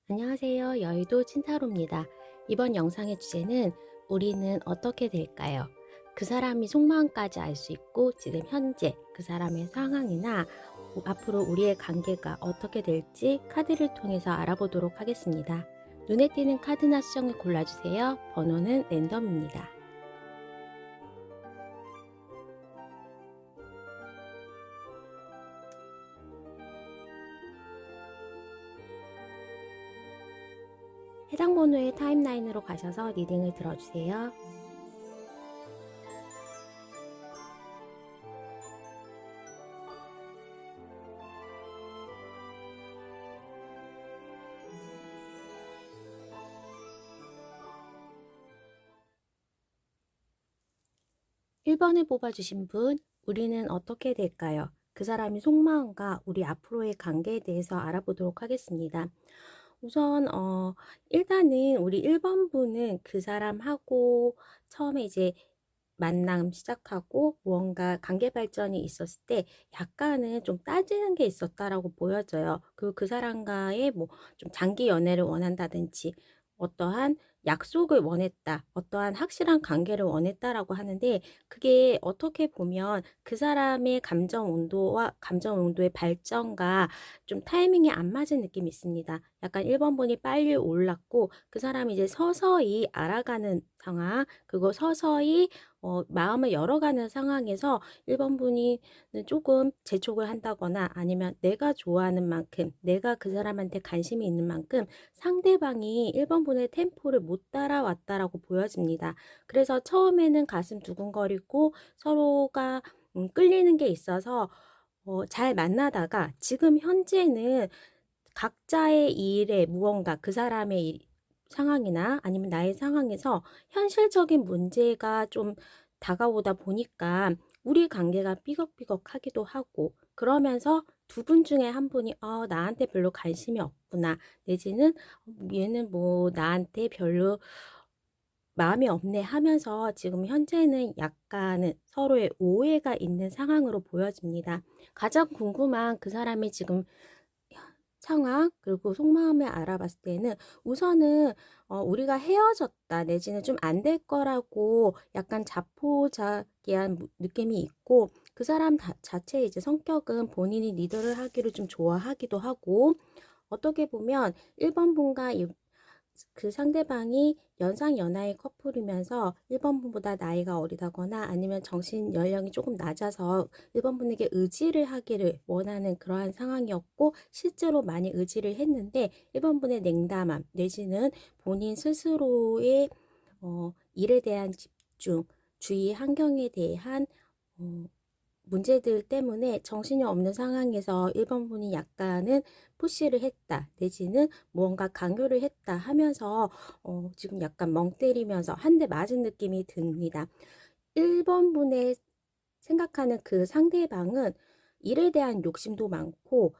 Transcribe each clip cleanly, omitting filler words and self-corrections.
안녕하세요. 여의도 찐타로입니다. 이번 영상의 주제는 우리는 어떻게 될까요? 그 사람이 속마음까지 알 수 있고 지금 현재 그 사람의 상황이나 앞으로 우리의 관계가 어떻게 될지 카드를 통해서 알아보도록 하겠습니다. 눈에 띄는 카드나 수정을 골라주세요. 번호는 랜덤입니다. 해당 번호의 타임라인으로 가셔서 리딩을 들어주세요. 1번을 뽑아주신 분, 우리는 어떻게 될까요? 그 사람의 속마음과 우리 앞으로의 관계에 대해서 알아보도록 하겠습니다. 우선 일단은 우리 1번 분은 그 사람하고 처음에 이제 만남 시작하고 무언가 관계 발전이 있었을 때 약간은 좀 따지는 게 있었다라고 보여져요. 그 사람과의 뭐 좀 장기 연애를 원한다든지 어떠한 약속을 원했다, 어떠한 확실한 관계를 원했다라고 하는데 그게 어떻게 보면 그 사람의 감정 온도와 감정 온도의 발전과 좀 타이밍이 안 맞은 느낌이 있습니다. 약간 1번 분이 빨리 올랐고 그 사람이 이제 서서히 알아가는 상황, 그리고 서서히 마음을 열어가는 상황에서 1번 분이 조금 재촉을 한다거나 아니면 내가 좋아하는 만큼, 내가 그 사람한테 관심이 있는 만큼 상대방이 1번 분의 템포를 못 따라왔다라고 보여집니다. 그래서 처음에는 가슴 두근거리고 서로가 끌리는 게 있어서 잘 만나다가 지금 현재는 각자의 일에 무언가 그 사람의 상황이나 아니면 나의 상황에서 현실적인 문제가 좀 다가오다 보니까 우리 관계가 삐걱삐걱하기도 하고 그러면서 두 분 중에 한 분이 나한테 별로 관심이 없구나 내지는 얘는 뭐 나한테 별로 마음이 없네 하면서 지금 현재는 약간은 서로의 오해가 있는 상황으로 보여집니다. 가장 궁금한 그 사람의 지금 상황 그리고 속마음을 알아봤을 때는 우선은 우리가 헤어졌다 내지는 좀 안 될 거라고 약간 자포자기한 느낌이 있고 그 사람 자체의 이제 성격은 본인이 리더를 하기를 좀 좋아하기도 하고 어떻게 보면 1번 분과 그 상대방이 연상 연하의 커플이면서 1번 분보다 나이가 어리다거나 아니면 정신 연령이 조금 낮아서 1번 분에게 의지를 하기를 원하는 그러한 상황이었고 실제로 많이 의지를 했는데 1번 분의 냉담함 내지는 본인 스스로의 일에 대한 집중, 주위 환경에 대한 어, 문제들 때문에 정신이 없는 상황에서 1번 분이 약간은 푸시를 했다 내지는 무언가 강요를 했다 하면서 지금 약간 멍 때리면서 한 대 맞은 느낌이 듭니다. 1번 분의 생각하는 그 상대방은 일에 대한 욕심도 많고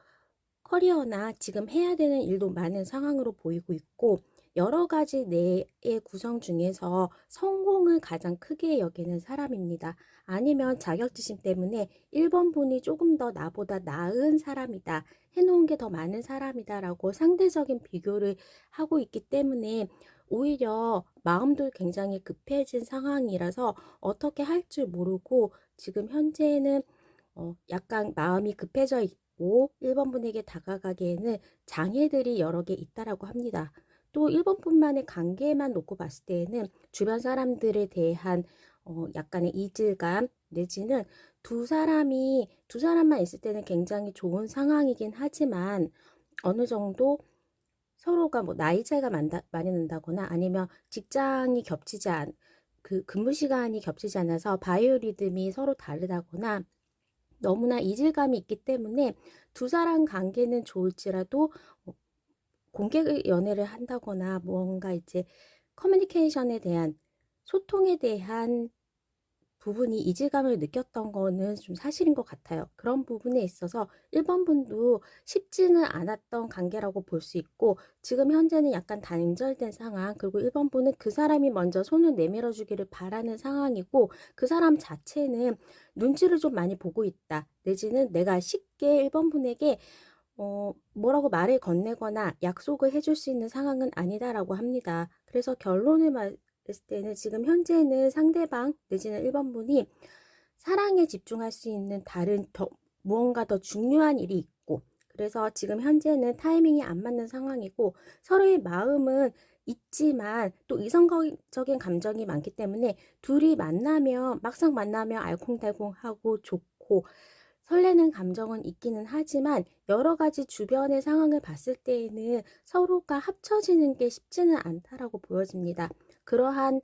커리어나 지금 해야 되는 일도 많은 상황으로 보이고 있고 여러 가지 뇌의 구성 중에서 성공을 가장 크게 여기는 사람입니다. 아니면 자격지심 때문에 1번 분이 조금 더 나보다 나은 사람이다. 해놓은 게 더 많은 사람이다. 라고 상대적인 비교를 하고 있기 때문에 오히려 마음도 굉장히 급해진 상황이라서 어떻게 할 줄 모르고 지금 현재는 약간 마음이 급해져 있고 1번 분에게 다가가기에는 장애들이 여러 개 있다라고 합니다. 또 1번 분만의 관계만 놓고 봤을 때에는 주변 사람들에 대한 약간의 이질감 내지는 두 사람만 있을 때는 굉장히 좋은 상황이긴 하지만 어느 정도 서로가 뭐 나이 차이가 많이 난다거나 아니면 직장이 겹치지 그 근무 시간이 겹치지 않아서 바이오 리듬이 서로 다르다거나 너무나 이질감이 있기 때문에 두 사람 관계는 좋을지라도 공개 연애를 한다거나 뭔가 이제 커뮤니케이션에 대한 소통에 대한 부분이 이질감을 느꼈던 거는 좀 사실인 것 같아요. 그런 부분에 있어서 1번 분도 쉽지는 않았던 관계라고 볼 수 있고 지금 현재는 약간 단절된 상황 그리고 1번 분은 그 사람이 먼저 손을 내밀어 주기를 바라는 상황이고 그 사람 자체는 눈치를 좀 많이 보고 있다. 내지는 내가 쉽게 1번 분에게 뭐라고 말을 건네거나 약속을 해줄 수 있는 상황은 아니다라고 합니다. 그래서 결론을 말했을 때는 지금 현재는 상대방 내지는 1번 분이 사랑에 집중할 수 있는 다른 무언가 더 중요한 일이 있고, 그래서 지금 현재는 타이밍이 안 맞는 상황이고, 서로의 마음은 있지만 또 이성적인 감정이 많기 때문에 둘이 만나면, 막상 만나면 알콩달콩하고 좋고 설레는 감정은 있기는 하지만 여러 가지 주변의 상황을 봤을 때에는 서로가 합쳐지는 게 쉽지는 않다라고 보여집니다. 그러한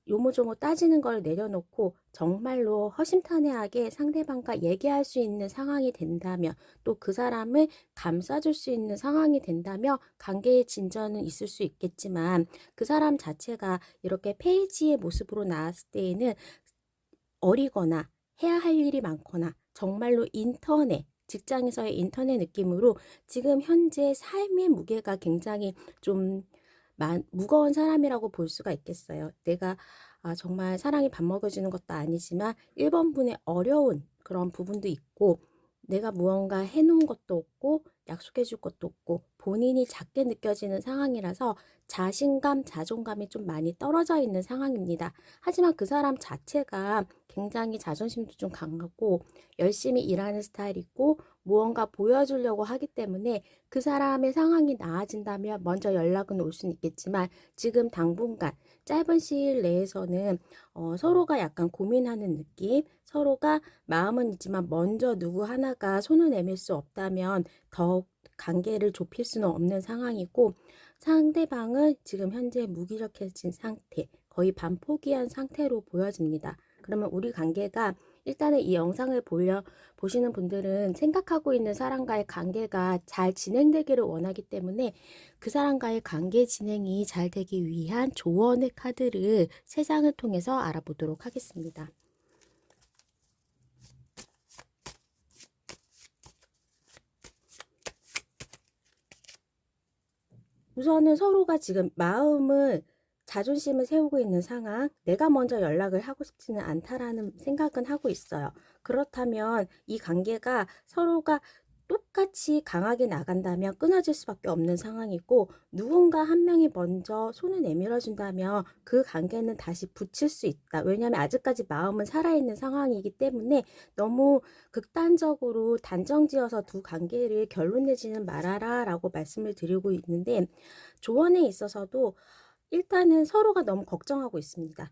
요모조모 따지는 걸 내려놓고 정말로 허심탄회하게 상대방과 얘기할 수 있는 상황이 된다면, 또 그 사람을 감싸줄 수 있는 상황이 된다면 관계의 진전은 있을 수 있겠지만, 그 사람 자체가 이렇게 페이지의 모습으로 나왔을 때에는 어리거나 해야 할 일이 많거나 정말로 직장에서의 인터넷 느낌으로 지금 현재 삶의 무게가 굉장히 좀 무거운 사람이라고 볼 수가 있겠어요. 내가 정말 사랑이 밥 먹여주는 것도 아니지만 1번 분의 어려운 그런 부분도 있고, 내가 무언가 해놓은 것도 없고 약속해 줄 것도 없고 본인이 작게 느껴지는 상황이라서 자신감, 자존감이 좀 많이 떨어져 있는 상황입니다. 하지만 그 사람 자체가 굉장히 자존심도 좀 강하고 열심히 일하는 스타일이고 무언가 보여주려고 하기 때문에 그 사람의 상황이 나아진다면 먼저 연락은 올 수는 있겠지만, 지금 당분간 짧은 시일 내에서는 서로가 약간 고민하는 느낌, 서로가 마음은 있지만 먼저 누구 하나가 손을 내밀 수 없다면 더욱 관계를 좁힐 수는 없는 상황이고, 상대방은 지금 현재 무기력해진 상태, 거의 반포기한 상태로 보여집니다. 그러면 우리 관계가, 일단은 이 영상을 보시는 분들은 생각하고 있는 사람과의 관계가 잘 진행되기를 원하기 때문에 그 사람과의 관계 진행이 잘 되기 위한 조언의 카드를 3장을 통해서 알아보도록 하겠습니다. 우선은 서로가 지금 자존심을 세우고 있는 상황, 내가 먼저 연락을 하고 싶지는 않다라는 생각은 하고 있어요. 그렇다면 이 관계가 서로가 똑같이 강하게 나간다면 끊어질 수밖에 없는 상황이고, 누군가 한 명이 먼저 손을 내밀어 준다면 그 관계는 다시 붙일 수 있다. 왜냐하면 아직까지 마음은 살아있는 상황이기 때문에 너무 극단적으로 단정지어서 두 관계를 결론 내지는 말아라 라고 말씀을 드리고 있는데, 조언에 있어서도 일단은 서로가 너무 걱정하고 있습니다.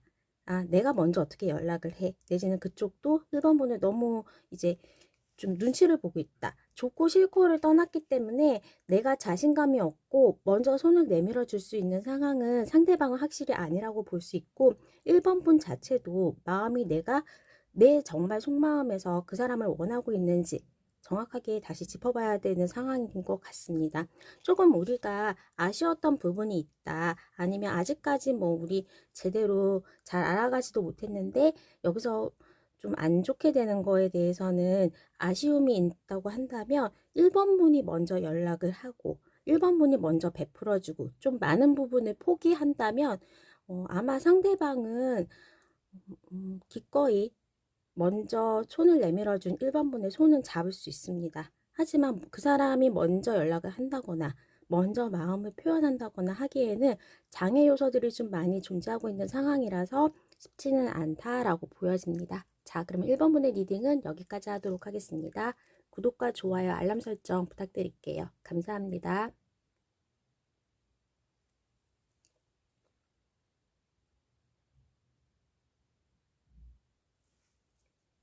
내가 먼저 어떻게 연락을 해? 내지는 그쪽도 1번 분을 너무 이제 좀 눈치를 보고 있다. 좋고 싫고를 떠났기 때문에 내가 자신감이 없고 먼저 손을 내밀어 줄 수 있는 상황은 상대방은 확실히 아니라고 볼 수 있고, 1번 분 자체도 마음이 내 정말 속마음에서 그 사람을 원하고 있는지 정확하게 다시 짚어봐야 되는 상황인 것 같습니다. 조금 우리가 아쉬웠던 부분이 있다, 아니면 아직까지 우리 제대로 잘 알아가지도 못했는데 여기서 좀 안 좋게 되는 거에 대해서는 아쉬움이 있다고 한다면 1번 분이 먼저 연락을 하고 1번 분이 먼저 베풀어주고 좀 많은 부분을 포기한다면 아마 상대방은 기꺼이 먼저 손을 내밀어 준 1번 분의 손은 잡을 수 있습니다. 하지만 그 사람이 먼저 연락을 한다거나 먼저 마음을 표현한다거나 하기에는 장애 요소들이 좀 많이 존재하고 있는 상황이라서 쉽지는 않다라고 보여집니다. 자, 그러면 1번 분의 리딩은 여기까지 하도록 하겠습니다. 구독과 좋아요, 알람 설정 부탁드릴게요. 감사합니다.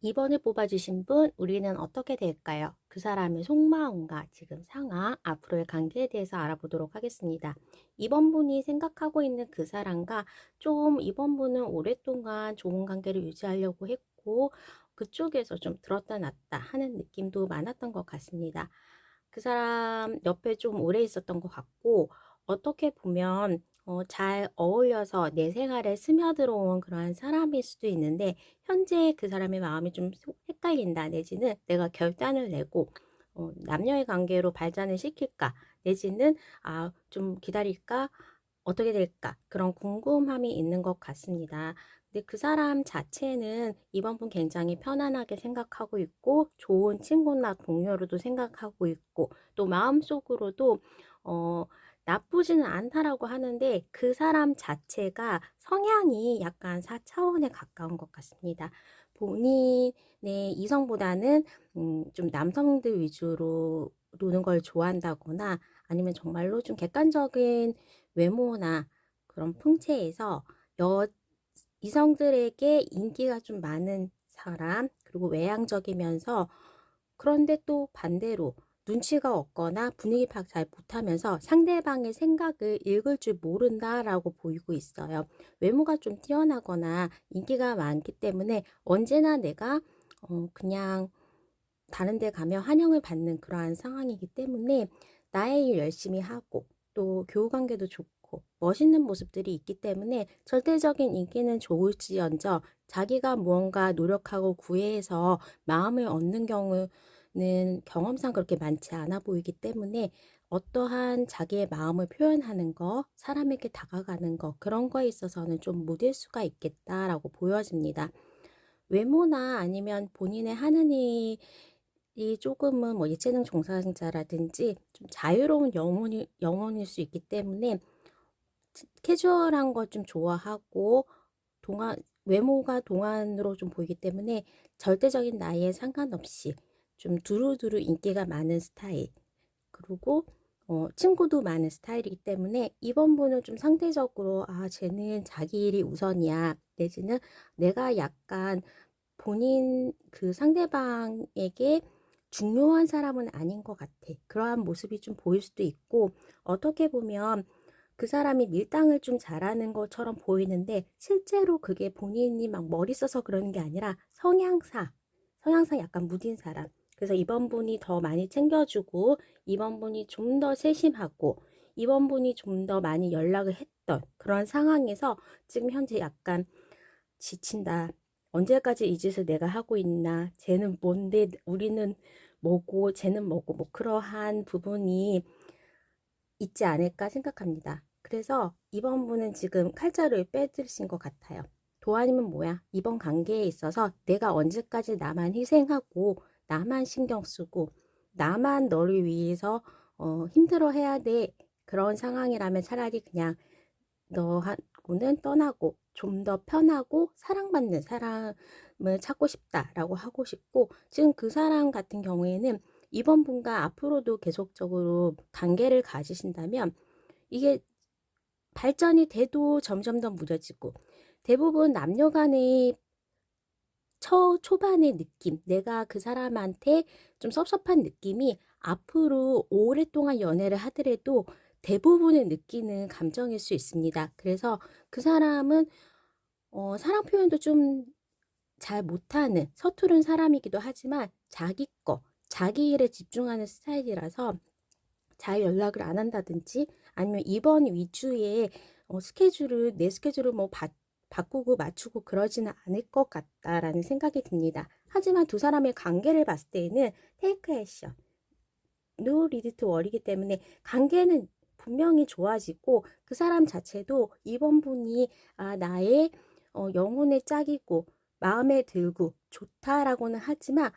2번을 뽑아주신 분, 우리는 어떻게 될까요? 그 사람의 속마음과 지금 상황, 앞으로의 관계에 대해서 알아보도록 하겠습니다. 2번 분이 생각하고 있는 그 사람과 좀, 2번 분은 오랫동안 좋은 관계를 유지하려고 했고 그쪽에서 좀 들었다 놨다 하는 느낌도 많았던 것 같습니다. 그 사람 옆에 좀 오래 있었던 것 같고, 어떻게 보면 잘 어울려서 내 생활에 스며들어온 그러한 사람일 수도 있는데, 현재 그 사람의 마음이 좀 헷갈린다, 내지는 내가 결단을 내고 남녀의 관계로 발전을 시킬까, 내지는 좀 기다릴까, 어떻게 될까? 그런 궁금함이 있는 것 같습니다. 근데 그 사람 자체는 이번 분 굉장히 편안하게 생각하고 있고, 좋은 친구나 동료로도 생각하고 있고, 또 마음속으로도, 어, 나쁘지는 않다라고 하는데, 그 사람 자체가 성향이 약간 4차원에 가까운 것 같습니다. 본인의 이성보다는, 좀 남성들 위주로 노는 걸 좋아한다거나, 아니면 정말로 좀 객관적인 외모나 그런 풍채에서 여 이성들에게 인기가 좀 많은 사람, 그리고 외향적이면서, 그런데 또 반대로 눈치가 없거나 분위기 파악 잘 못하면서 상대방의 생각을 읽을 줄 모른다라고 보이고 있어요. 외모가 좀 뛰어나거나 인기가 많기 때문에 언제나 내가 그냥 다른 데 가면 환영을 받는 그러한 상황이기 때문에 나의 일 열심히 하고, 또 교우 관계도 좋고 멋있는 모습들이 있기 때문에 절대적인 인기는 좋을지언정 자기가 무언가 노력하고 구애해서 마음을 얻는 경우는 경험상 그렇게 많지 않아 보이기 때문에, 어떠한 자기의 마음을 표현하는 거, 사람에게 다가가는 거, 그런 거에 있어서는 좀 무딜 수가 있겠다라고 보여집니다. 외모나 아니면 본인의 하는 일이 조금은 뭐 예체능 종사자라든지 좀 자유로운 영혼일 수 있기 때문에 캐주얼한 거 좀 좋아하고, 외모가 동안으로 좀 보이기 때문에 절대적인 나이에 상관없이 좀 두루두루 인기가 많은 스타일, 그리고 친구도 많은 스타일이기 때문에 이번 분은 좀 상대적으로, 아, 쟤는 자기 일이 우선이야, 내지는 내가 약간 본인 그 상대방에게 중요한 사람은 아닌 것 같아, 그러한 모습이 좀 보일 수도 있고, 어떻게 보면 그 사람이 밀당을 좀 잘하는 것처럼 보이는데 실제로 그게 본인이 막 머리 써서 그러는 게 아니라 성향상 약간 무딘 사람. 그래서 이번 분이 더 많이 챙겨주고, 이번 분이 좀 더 세심하고, 이번 분이 좀 더 많이 연락을 했던 그런 상황에서 지금 현재 약간 지친다. 언제까지 이 짓을 내가 하고 있나? 쟤는 뭔데, 우리는 뭐고, 쟤는 뭐고, 뭐 그러한 부분이 있지 않을까 생각합니다. 그래서 이번 분은 지금 칼자루를 빼드신 것 같아요. 도안이면 뭐야? 이번 관계에 있어서 내가 언제까지 나만 희생하고, 나만 신경 쓰고, 나만 너를 위해서 힘들어 해야 돼. 그런 상황이라면 차라리 그냥 너하고는 떠나고 좀 더 편하고 사랑받는 사람을 찾고 싶다라고 하고 싶고, 지금 그 사람 같은 경우에는 이번 분과 앞으로도 계속적으로 관계를 가지신다면 이게 발전이 돼도 점점 더 무뎌지고, 대부분 남녀 간의 초반의 느낌, 내가 그 사람한테 좀 섭섭한 느낌이 앞으로 오랫동안 연애를 하더라도 대부분의 느끼는 감정일 수 있습니다. 그래서 그 사람은 사랑 표현도 좀 잘 못하는 서투른 사람이기도 하지만 자기 일에 집중하는 스타일이라서 잘 연락을 안 한다든지, 아니면 이번 위주의 내 스케줄을 뭐 바꾸고 맞추고 그러지는 않을 것 같다라는 생각이 듭니다. 하지만 두 사람의 관계를 봤을 때에는 테이크 액션, no need to worry이기 때문에 관계는 분명히 좋아지고, 그 사람 자체도 이번 분이 나의 영혼의 짝이고 마음에 들고 좋다라고는 하지만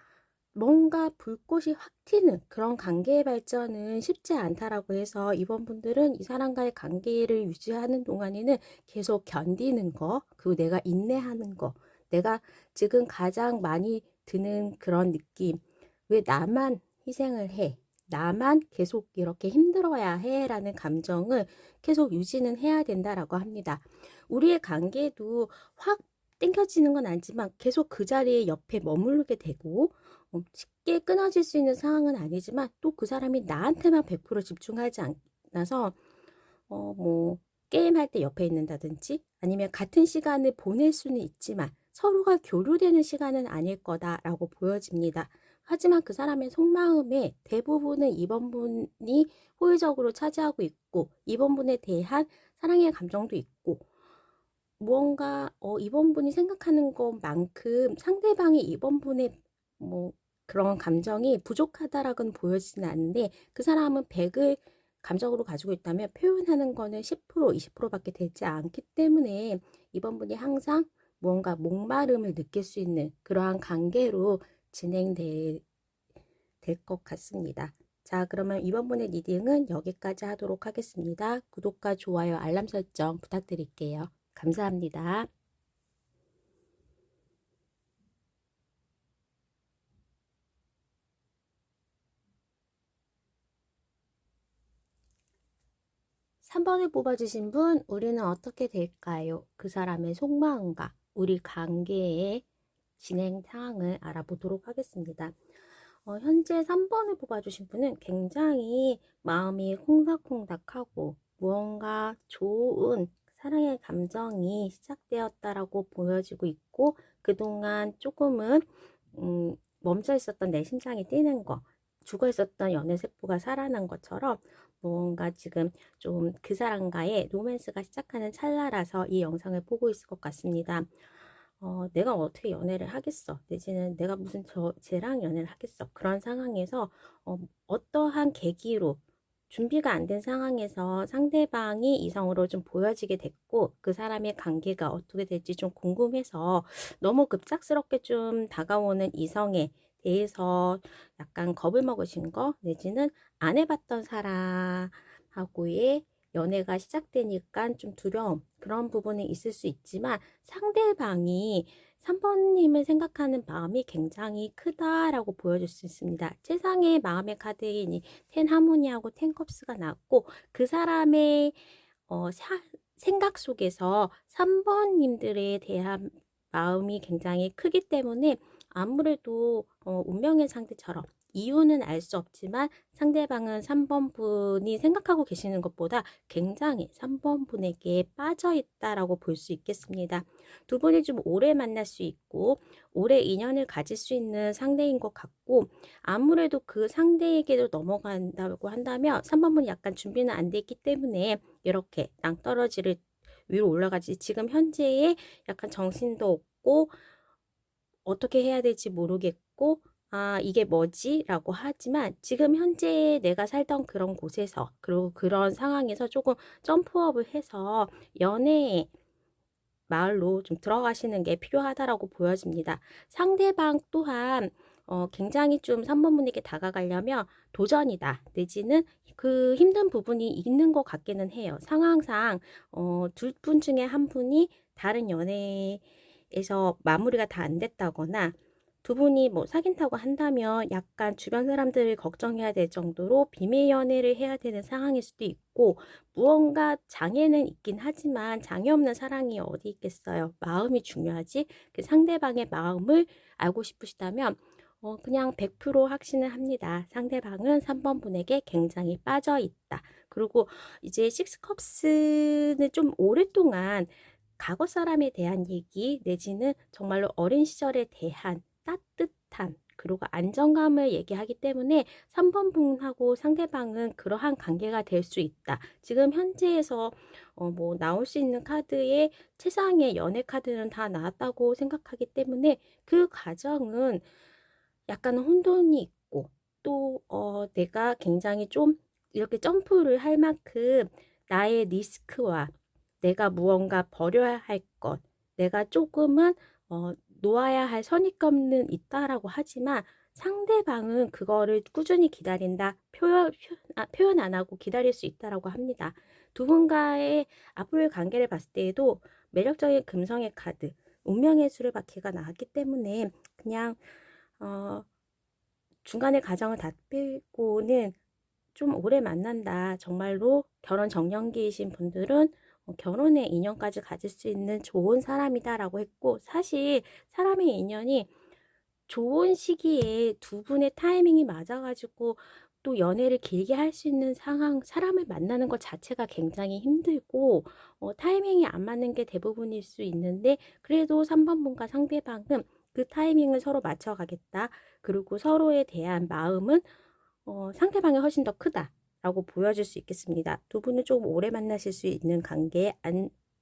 뭔가 불꽃이 확 튀는 그런 관계의 발전은 쉽지 않다라고 해서, 이번 분들은 이 사람과의 관계를 유지하는 동안에는 계속 견디는 거, 그리고 내가 인내하는 거, 내가 지금 가장 많이 드는 그런 느낌, 왜 나만 희생을 해? 나만 계속 이렇게 힘들어야 해? 라는 감정을 계속 유지는 해야 된다라고 합니다. 우리의 관계도 확 땡겨지는 건 아니지만 계속 그 자리에 옆에 머무르게 되고, 쉽게 끊어질 수 있는 상황은 아니지만 또 그 사람이 나한테만 100% 집중하지 않아서 뭐 게임할 때 옆에 있는다든지, 아니면 같은 시간을 보낼 수는 있지만 서로가 교류되는 시간은 아닐 거다라고 보여집니다. 하지만 그 사람의 속마음의 대부분은 이번 분이 호의적으로 차지하고 있고, 이번 분에 대한 사랑의 감정도 있고, 무언가 이번 분이 생각하는 것만큼 상대방이 이번 분의 뭐 그런 감정이 부족하다라고는 보여지지는 않는데, 그 사람은 100을 감정으로 가지고 있다면 표현하는 거는 10%, 20%밖에 되지 않기 때문에 이번 분이 항상 무언가 목마름을 느낄 수 있는 그러한 관계로 진행될 것 같습니다. 자, 그러면 이번 분의 리딩은 여기까지 하도록 하겠습니다. 구독과 좋아요, 알람 설정 부탁드릴게요. 감사합니다. 삼 번을 뽑아주신 분, 우리는 어떻게 될까요? 그 사람의 속마음과 우리 관계의 진행 상황을 알아보도록 하겠습니다. 현재 3번을 뽑아주신 분은 굉장히 마음이 콩닥콩닥하고 무언가 좋은 사랑의 감정이 시작되었다라고 보여지고 있고, 그동안 조금은 멈춰 있었던 내 심장이 뛰는 거, 죽어 있었던 연애세포가 살아난 것처럼 무언가 지금 좀 그 사람과의 로맨스가 시작하는 찰나라서 이 영상을 보고 있을 것 같습니다. 내가 어떻게 연애를 하겠어? 내지는 내가 무슨 쟤랑 연애를 하겠어? 그런 상황에서 어떠한 계기로 준비가 안 된 상황에서 상대방이 이성으로 좀 보여지게 됐고, 그 사람의 관계가 어떻게 될지 좀 궁금해서 너무 급작스럽게 좀 다가오는 이성에 대해서 약간 겁을 먹으신 거, 내지는 안 해봤던 사람하고의 연애가 시작되니까 좀 두려움, 그런 부분이 있을 수 있지만, 상대방이 3번님을 생각하는 마음이 굉장히 크다라고 보여줄 수 있습니다. 최상의 마음의 카드인 텐 하모니하고 텐 컵스가 나왔고, 그 사람의 생각 속에서 3번님들에 대한 마음이 굉장히 크기 때문에 아무래도 운명의 상대처럼 이유는 알 수 없지만 상대방은 3번 분이 생각하고 계시는 것보다 굉장히 3번 분에게 빠져 있다라고 볼 수 있겠습니다. 두 분이 좀 오래 만날 수 있고 오래 인연을 가질 수 있는 상대인 것 같고, 아무래도 그 상대에게도 넘어간다고 한다면 3번 분이 약간 준비는 안 돼 있기 때문에 이렇게 낭떠러지를 위로 올라가지, 지금 현재의 약간 정신도 없고 어떻게 해야 될지 모르겠고, 아, 이게 뭐지? 라고 하지만 지금 현재 내가 살던 그런 곳에서, 그리고 그런 상황에서 조금 점프업을 해서 연애의 마을로 좀 들어가시는 게 필요하다라고 보여집니다. 상대방 또한 굉장히 좀 3번 분에게 다가가려면 도전이다, 내지는 그 힘든 부분이 있는 것 같기는 해요. 상황상 둘 분 중에 한 분이 다른 연애에서 마무리가 다 안 됐다거나, 두 분이 뭐 사귄다고 한다면 약간 주변 사람들을 걱정해야 될 정도로 비밀 연애를 해야 되는 상황일 수도 있고, 무언가 장애는 있긴 하지만 장애 없는 사랑이 어디 있겠어요. 마음이 중요하지. 그 상대방의 마음을 알고 싶으시다면 그냥 100% 확신을 합니다. 상대방은 3번 분에게 굉장히 빠져 있다. 그리고 이제 식스컵스는 좀 오랫동안 과거 사람에 대한 얘기, 내지는 정말로 어린 시절에 대한 따뜻함, 그리고 안정감을 얘기하기 때문에 3번 분하고 상대방은 그러한 관계가 될 수 있다. 지금 현재에서 뭐 나올 수 있는 카드의 최상의 연애 카드는 다 나왔다고 생각하기 때문에 그 과정은 약간 혼돈이 있고, 또 내가 굉장히 좀 이렇게 점프를 할 만큼 나의 리스크와 내가 무언가 버려야 할 것, 내가 조금은 놓아야 할 선입견은 있다라고 하지만 상대방은 그거를 꾸준히 기다린다, 표현 안 하고 기다릴 수 있다라고 합니다. 두 분과의 앞으로의 관계를 봤을 때에도 매력적인 금성의 카드, 운명의 수레바퀴가 나왔기 때문에 그냥 중간에 가정을 다 빼고는 좀 오래 만난다, 정말로 결혼 정년기이신 분들은 결혼의 인연까지 가질 수 있는 좋은 사람이다 라고 했고, 사실 사람의 인연이 좋은 시기에 두 분의 타이밍이 맞아가지고 또 연애를 길게 할 수 있는 상황, 사람을 만나는 것 자체가 굉장히 힘들고 타이밍이 안 맞는 게 대부분일 수 있는데, 그래도 3번 분과 상대방은 그 타이밍을 서로 맞춰가겠다, 그리고 서로에 대한 마음은 상대방이 훨씬 더 크다라고 보여줄 수 있겠습니다. 두 분은 조금 오래 만나실 수 있는 관계,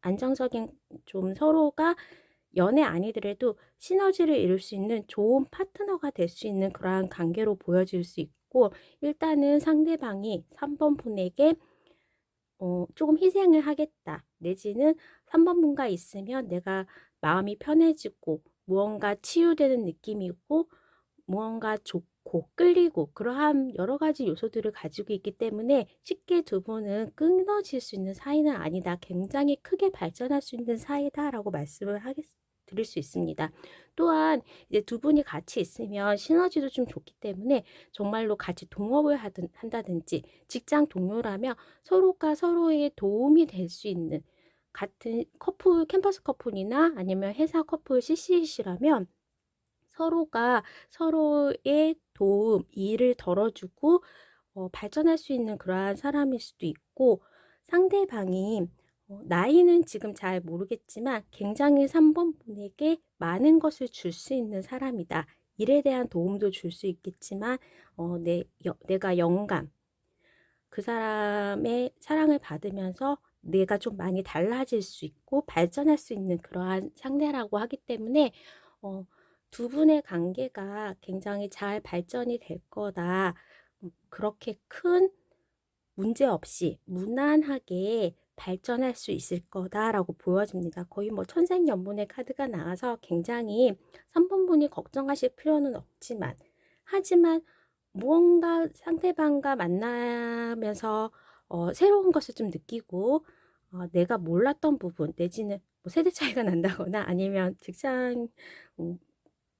안정적인, 좀 서로가 연애 아니더라도 시너지를 이룰 수 있는 좋은 파트너가 될 수 있는 그러한 관계로 보여질 수 있고, 같고, 일단은 상대방이 3번 분에게 조금 희생을 하겠다, 내지는 3번 분과 있으면 내가 마음이 편해지고 무언가 치유되는 느낌이고 무언가 좋고 끌리고 그러한 여러 가지 요소들을 가지고 있기 때문에 쉽게 두 분은 끊어질 수 있는 사이는 아니다. 굉장히 크게 발전할 수 있는 사이다라고 말씀을 드릴 수 있습니다. 또한 이제 두 분이 같이 있으면 시너지도 좀 좋기 때문에 정말로 같이 동업을 한다든지 직장 동료라면 서로가 서로에게 도움이 될 수 있는 같은 커플, 캠퍼스 커플이나 아니면 회사 커플 CC시라면 서로가 서로의 도움, 일을 덜어주고 발전할 수 있는 그러한 사람일 수도 있고, 상대방이 나이는 지금 잘 모르겠지만 굉장히 3번 분에게 많은 것을 줄 수 있는 사람이다. 일에 대한 도움도 줄 수 있겠지만 내가 영감, 그 사람의 사랑을 받으면서 내가 좀 많이 달라질 수 있고 발전할 수 있는 그러한 상대라고 하기 때문에 두 분의 관계가 굉장히 잘 발전이 될 거다. 그렇게 큰 문제 없이 무난하게 발전할 수 있을 거다라고 보여집니다. 거의 뭐 천생연분의 카드가 나와서 굉장히 3번 분이 걱정하실 필요는 없지만, 하지만 무언가 상대방과 만나면서 새로운 것을 좀 느끼고 내가 몰랐던 부분 내지는 뭐 세대 차이가 난다거나 아니면 직장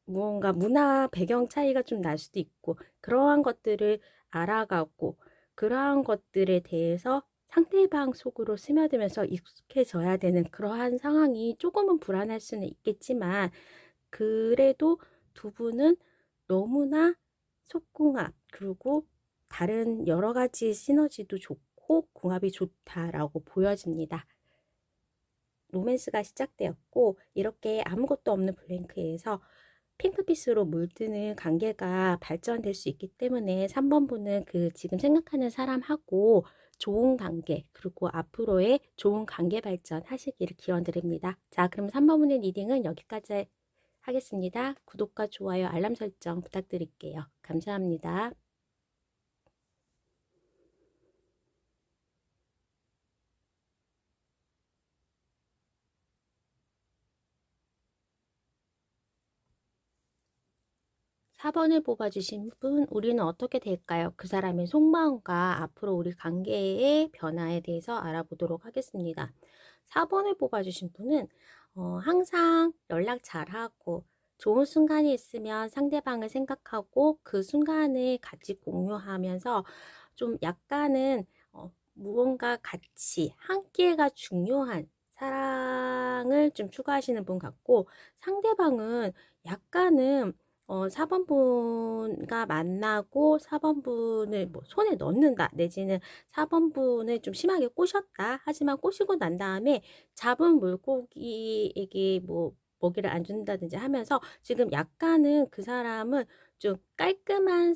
무언가 문화 배경 차이가 좀 날 수도 있고, 그러한 것들을 알아가고 그러한 것들에 대해서 상대방 속으로 스며들면서 익숙해져야 되는 그러한 상황이 조금은 불안할 수는 있겠지만, 그래도 두 분은 너무나 속궁합, 그리고 다른 여러 가지 시너지도 좋고 궁합이 좋다라고 보여집니다. 로맨스가 시작되었고, 이렇게 아무것도 없는 블랭크에서 핑크빛으로 물드는 관계가 발전될 수 있기 때문에 3번 분은 그 지금 생각하는 사람하고 좋은 관계, 그리고 앞으로의 좋은 관계 발전 하시기를 기원드립니다. 자, 그럼 3번 분의 리딩은 여기까지 하겠습니다. 구독과 좋아요, 알람 설정 부탁드릴게요. 감사합니다. 4번을 뽑아주신 분, 우리는 어떻게 될까요? 그 사람의 속마음과 앞으로 우리 관계의 변화에 대해서 알아보도록 하겠습니다. 4번을 뽑아주신 분은 항상 연락 잘하고 좋은 순간이 있으면 상대방을 생각하고 그 순간을 같이 공유하면서 좀 약간은 무언가 같이 함께가 중요한 사랑을 좀 추구하시는 분 같고, 상대방은 약간은 4번 분과 만나고 4번 분을 뭐 손에 넣는다 내지는 4번 분을 좀 심하게 꼬셨다, 하지만 꼬시고 난 다음에 잡은 물고기에게 뭐 먹이를 안 준다든지 하면서 지금 약간은 그 사람은 좀 깔끔한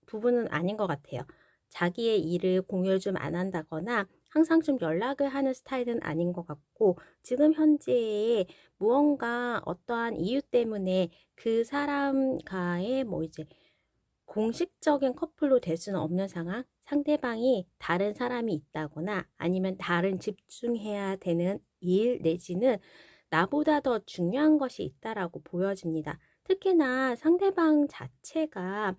부분은 아닌 것 같아요. 자기의 일을 공유를 좀 안 한다거나 항상 좀 연락을 하는 스타일은 아닌 것 같고, 지금 현재의 무언가 어떠한 이유 때문에 그 사람과의 뭐 이제 공식적인 커플로 될 수는 없는 상황, 상대방이 다른 사람이 있다거나 아니면 다른 집중해야 되는 일 내지는 나보다 더 중요한 것이 있다라고 보여집니다. 특히나 상대방 자체가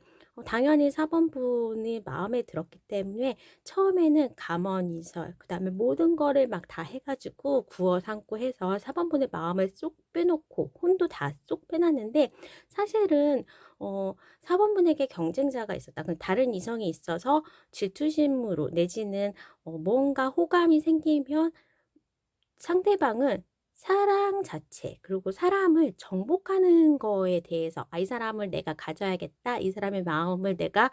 당연히 4번 분이 마음에 들었기 때문에 처음에는 감언이설, 그 다음에 모든 거를 막 다 해가지고 구워 삼고 해서 4번 분의 마음을 쏙 빼놓고 혼도 다 쏙 빼놨는데, 사실은 4번 분에게 경쟁자가 있었다. 다른 이성이 있어서 질투심으로 내지는 뭔가 호감이 생기면 상대방은 사랑 자체, 그리고 사람을 정복하는 거에 대해서 이 사람을 내가 가져야겠다, 이 사람의 마음을 내가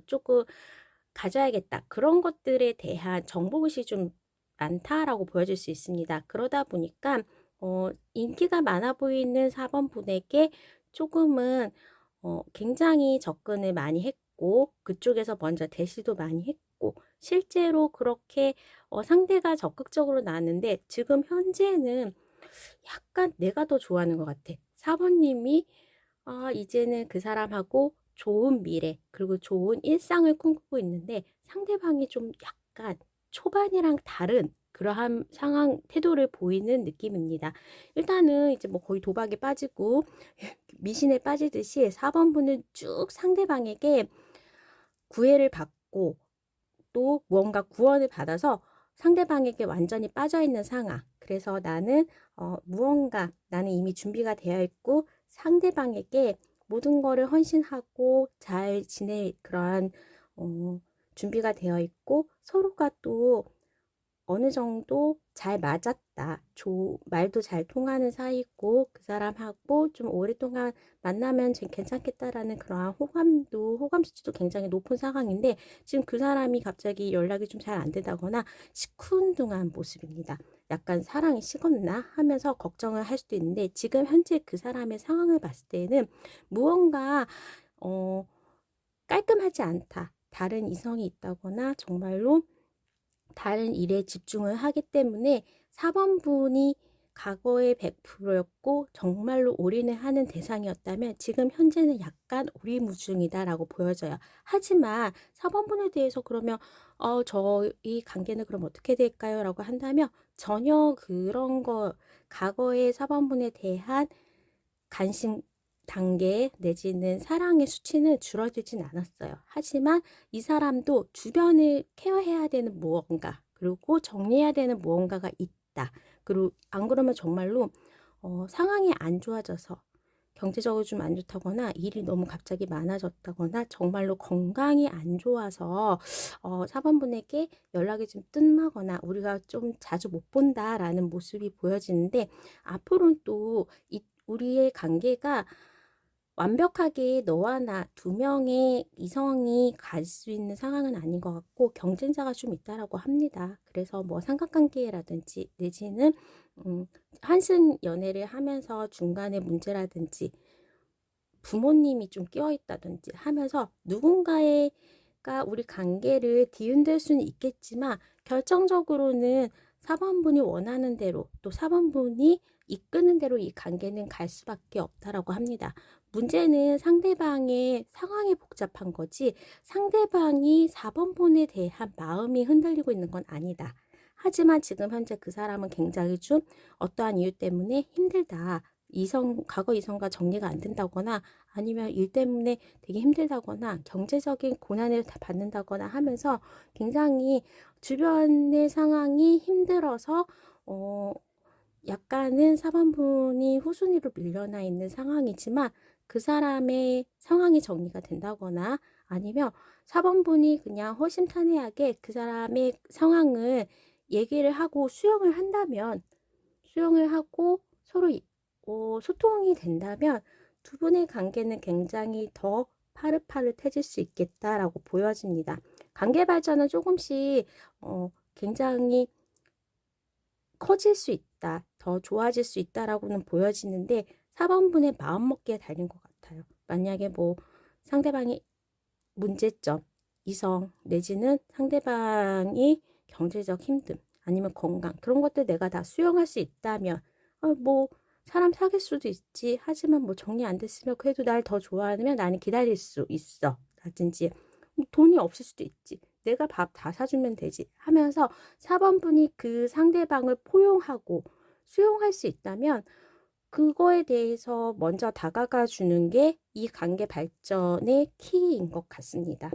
조금 가져야겠다, 그런 것들에 대한 정복의식이 좀 많다라고 보여질 수 있습니다. 그러다 보니까 인기가 많아 보이는 4번 분에게 조금은 굉장히 접근을 많이 했고 그쪽에서 먼저 대시도 많이 했고, 실제로 그렇게 상대가 적극적으로 나왔는데 지금 현재는 약간 내가 더 좋아하는 것 같아. 4번님이 이제는 그 사람하고 좋은 미래 그리고 좋은 일상을 꿈꾸고 있는데 상대방이 좀 약간 초반이랑 다른 그러한 상황 태도를 보이는 느낌입니다. 일단은 이제 뭐 거의 도박에 빠지고 미신에 빠지듯이 4번 분은 쭉 상대방에게 구애를 받고 또 무언가 구원을 받아서 상대방에게 완전히 빠져 있는 상황. 그래서 무언가 나는 이미 준비가 되어 있고 상대방에게 모든 거를 헌신하고 잘 지낼 그러한 준비가 되어 있고 서로가 또 어느 정도 잘 맞았다. 말도 잘 통하는 사이고 그 사람하고 좀 오랫동안 만나면 괜찮겠다라는 그러한 호감 수치도 굉장히 높은 상황인데 지금 그 사람이 갑자기 연락이 좀 잘 안 된다거나 시큰둥한 모습입니다. 약간 사랑이 식었나 하면서 걱정을 할 수도 있는데 지금 현재 그 사람의 상황을 봤을 때는 무언가 깔끔하지 않다. 다른 이성이 있다거나 정말로 다른 일에 집중을 하기 때문에 4번 분이 과거의 100%였고 정말로 올인을 하는 대상이었다면 지금 현재는 약간 오리무중이다라고 보여져요. 하지만 4번 분에 대해서 그러면 저희 관계는 그럼 어떻게 될까요? 라고 한다면 전혀 그런 거 과거의 4번 분에 대한 관심 단계 내지는 사랑의 수치는 줄어들진 않았어요. 하지만 이 사람도 주변을 케어해야 되는 무언가 그리고 정리해야 되는 무언가가 있다. 그리고 안 그러면 정말로 상황이 안 좋아져서 경제적으로 좀 안 좋다거나 일이 너무 갑자기 많아졌다거나 정말로 건강이 안 좋아서 4번 분에게 연락이 좀 뜸하거나 우리가 좀 자주 못 본다라는 모습이 보여지는데 앞으로는 또 우리의 관계가 완벽하게 너와 나 두 명의 이성이 갈 수 있는 상황은 아닌 것 같고 경쟁자가 좀 있다라고 합니다. 그래서 뭐 삼각관계라든지 내지는 한승 연애를 하면서 중간에 문제라든지 부모님이 좀 끼어 있다든지 하면서 누군가가 우리 관계를 뒤흔들 수는 있겠지만 결정적으로는 4번 분이 원하는 대로 또 4번 분이 이끄는 대로 이 관계는 갈 수밖에 없다라고 합니다. 문제는 상대방의 상황이 복잡한 거지 상대방이 4번 분에 대한 마음이 흔들리고 있는 건 아니다. 하지만 지금 현재 그 사람은 굉장히 좀 어떠한 이유 때문에 힘들다. 과거 이성과 정리가 안 된다거나 아니면 일 때문에 되게 힘들다거나 경제적인 고난을 다 받는다거나 하면서 굉장히 주변의 상황이 힘들어서 약간은 4번 분이 후순위로 밀려나 있는 상황이지만 그 사람의 상황이 정리가 된다거나 아니면 4번 분이 그냥 허심탄회하게 그 사람의 상황을 얘기를 하고 수용을 하고 서로 소통이 된다면 두 분의 관계는 굉장히 더 파릇파릇해질 수 있겠다라고 보여집니다. 관계 발전은 조금씩 굉장히 커질 수 있다, 더 좋아질 수 있다라고는 보여지는데 4번 분의 마음먹기에 달린 것 같아요. 만약에 뭐 상대방이 문제점, 이성 내지는 상대방이 경제적 힘듦 아니면 건강 그런 것들 내가 다 수용할 수 있다면 뭐 사람 사귈 수도 있지 하지만 뭐 정리 안 됐으면 그래도 날 더 좋아하면 나는 기다릴 수 있어 라든지 돈이 없을 수도 있지 내가 밥 다 사주면 되지 하면서 4번 분이 그 상대방을 포용하고 수용할 수 있다면 그거에 대해서 먼저 다가가 주는 게 이 관계 발전의 키인 것 같습니다.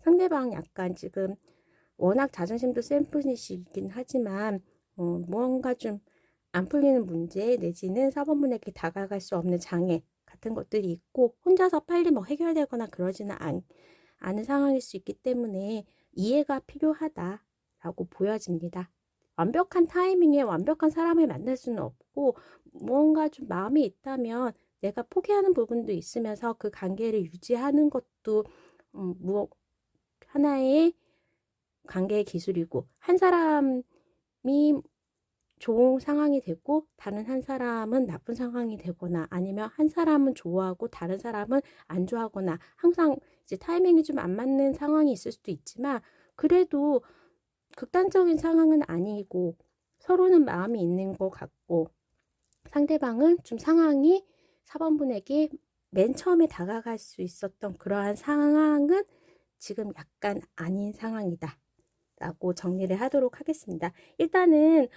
상대방 약간 지금 워낙 자존심도 센 분이시긴 하지만 무언가 좀 안 풀리는 문제 내지는 4번 분에게 다가갈 수 없는 장애 같은 것들이 있고 혼자서 빨리 뭐 해결되거나 그러지는 않은 상황일 수 있기 때문에 이해가 필요하다라고 보여집니다. 완벽한 타이밍에 완벽한 사람을 만날 수는 없고 무언가 좀 마음이 있다면 내가 포기하는 부분도 있으면서 그 관계를 유지하는 것도 하나의 관계의 기술이고 한 사람이 좋은 상황이 되고 다른 한 사람은 나쁜 상황이 되거나 아니면 한 사람은 좋아하고 다른 사람은 안 좋아하거나 항상 이제 타이밍이 좀 안 맞는 상황이 있을 수도 있지만 그래도 극단적인 상황은 아니고 서로는 마음이 있는 것 같고 상대방은 좀 상황이 4번 분에게 맨 처음에 다가갈 수 있었던 그러한 상황은 지금 약간 아닌 상황이다 라고 정리를 하도록 하겠습니다. 일단은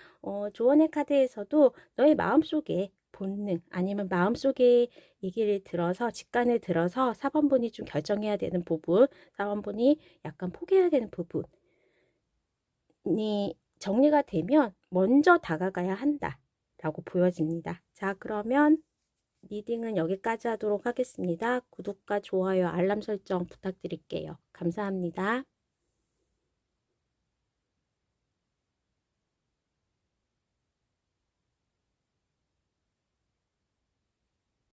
조언의 카드에서도 너의 마음속에 본능 아니면 마음속에 얘기를 들어서 직관을 들어서 4번분이 좀 결정해야 되는 부분, 4번분이 약간 포기해야 되는 부분이 정리가 되면 먼저 다가가야 한다 라고 보여집니다. 자, 그러면 리딩은 여기까지 하도록 하겠습니다. 구독과 좋아요, 알람 설정 부탁드릴게요. 감사합니다.